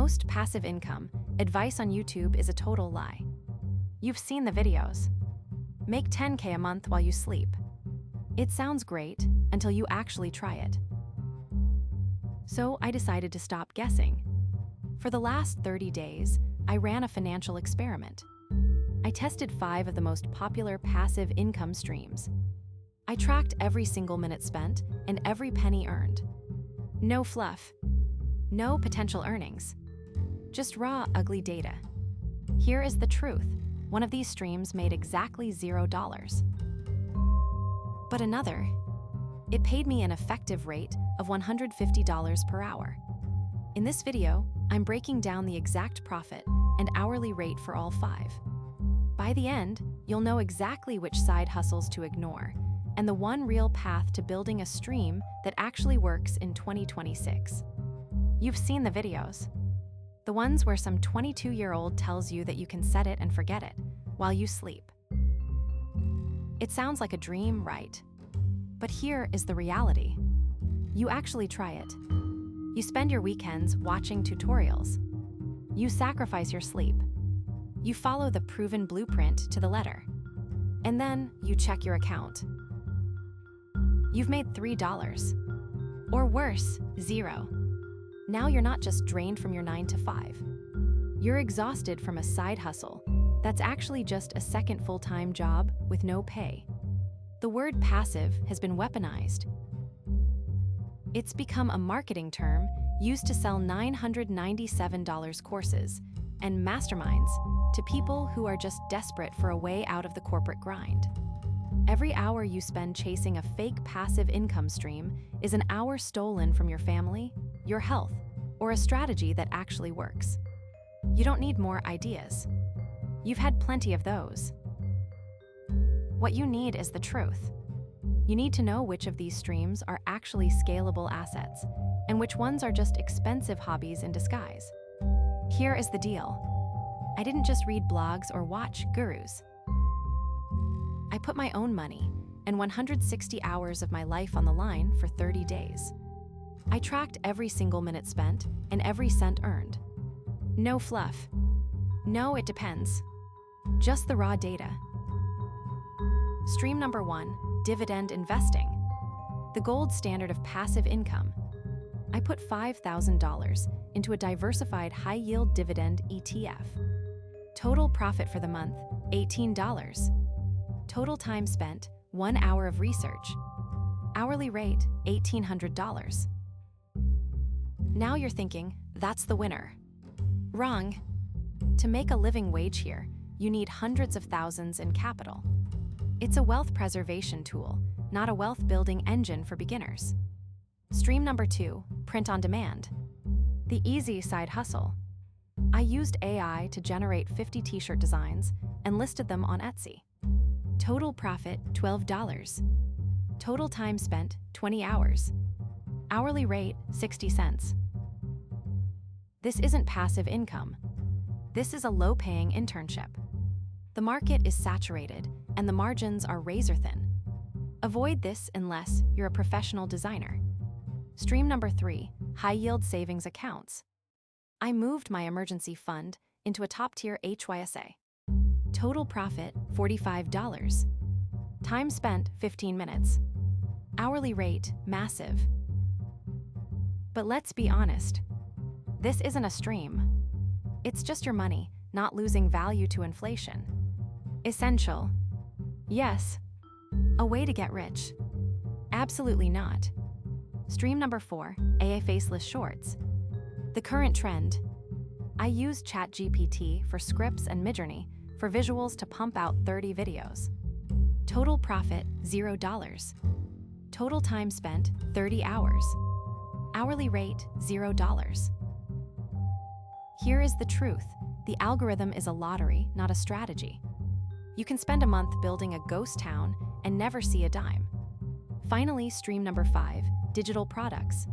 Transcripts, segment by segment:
most passive income, advice on YouTube is a total lie. You've seen the videos. Make 10K a month while you sleep. It sounds great until you actually try it. So I decided to stop guessing. For the last 30 days, I ran a financial experiment. I tested 5 of the most popular passive income streams. I tracked every single minute spent and every penny earned. No fluff. No potential earnings. Just raw, ugly data. Here is the truth. One of these streams made exactly $0. But another, it paid me an effective rate of $150 per hour. In this video, I'm breaking down the exact profit and hourly rate for all 5. By the end, you'll know exactly which side hustles to ignore and the one real path to building a stream that actually works in 2026. You've seen the videos. The ones where some 22-year-old tells you that you can set it and forget it while you sleep. It sounds like a dream, right? But here is the reality. You actually try it. You spend your weekends watching tutorials. You sacrifice your sleep. You follow the proven blueprint to the letter. And then you check your account. You've made $3. Or worse, 0. Now you're not just drained from your 9 to 5. You're exhausted from a side hustle that's actually just a second full-time job with no pay. The word passive has been weaponized. It's become a marketing term used to sell $997 courses and masterminds to people who are just desperate for a way out of the corporate grind. Every hour you spend chasing a fake passive income stream is an hour stolen from your family, your health, or a strategy that actually works. You don't need more ideas. You've had plenty of those. What you need is the truth. You need to know which of these streams are actually scalable assets and which ones are just expensive hobbies in disguise. Here is the deal. I didn't just read blogs or watch gurus. I put my own money and 160 hours of my life on the line for 30 days. I tracked every single minute spent and every cent earned. No fluff. No, it depends. Just the raw data. Stream number 1, dividend investing. The gold standard of passive income. I put $5,000 into a diversified high-yield dividend ETF. Total profit for the month, $18. Total time spent, 1 hour of research. Hourly rate, $1,800. Now you're thinking, that's the winner. Wrong. To make a living wage here, you need hundreds of thousands in capital. It's a wealth preservation tool, not a wealth-building engine for beginners. Stream number 2, print on demand. The easy side hustle. I used AI to generate 50 t-shirt designs and listed them on Etsy. Total profit, $12. Total time spent, 20 hours. Hourly rate, 60 cents. This isn't passive income. This is a low-paying internship. The market is saturated, and the margins are razor-thin. Avoid this unless you're a professional designer. Stream number 3, high-yield savings accounts. I moved my emergency fund into a top-tier HYSA. Total profit, $45. Time spent, 15 minutes. Hourly rate, massive. But let's be honest. This isn't a stream. It's just your money, not losing value to inflation. Essential. Yes. A way to get rich. Absolutely not. Stream number 4, AA Faceless Shorts. The current trend. I use ChatGPT for scripts and Midjourney for visuals to pump out 30 videos. Total profit, $0. Total time spent, 30 hours. Hourly rate, $0. Here is the truth. The algorithm is a lottery, not a strategy. You can spend a month building a ghost town and never see a dime. Finally, stream number 5, digital products.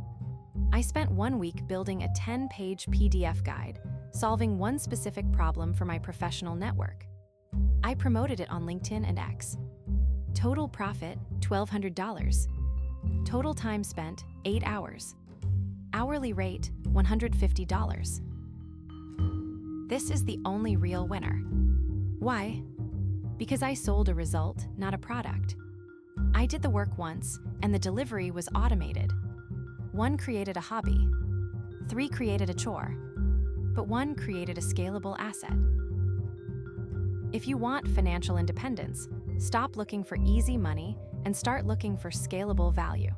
I spent 1 week building a 10-page PDF guide, solving one specific problem for my professional network. I promoted it on LinkedIn and X. Total profit, $1,200. Total time spent, 8 hours. Hourly rate, $150. This is the only real winner. Why? Because I sold a result, not a product. I did the work once, and the delivery was automated. 1 created a hobby. 3 created a chore. But 1 created a scalable asset. If you want financial independence, stop looking for easy money and start looking for scalable value.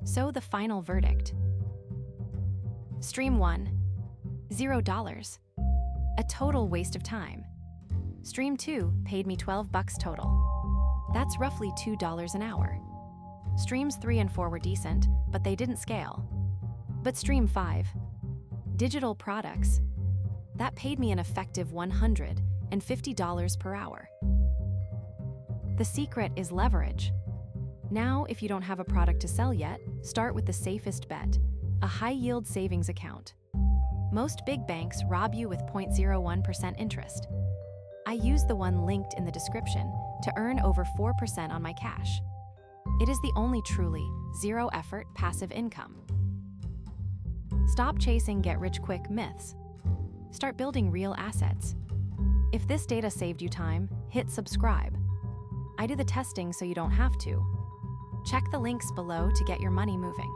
So the final verdict. Stream 1, $0. A total waste of time. Stream 2 paid me $12 total. That's roughly $2 an hour. Streams 3 and 4 were decent, but they didn't scale. But Stream 5, digital products, that paid me an effective $150 per hour. The secret is leverage. Now, if you don't have a product to sell yet, start with the safest bet, a high-yield savings account. Most big banks rob you with 0.01% interest. I use the one linked in the description to earn over 4% on my cash. It is the only truly zero-effort passive income. Stop chasing get-rich-quick myths. Start building real assets. If this data saved you time, hit subscribe. I do the testing so you don't have to. Check the links below to get your money moving.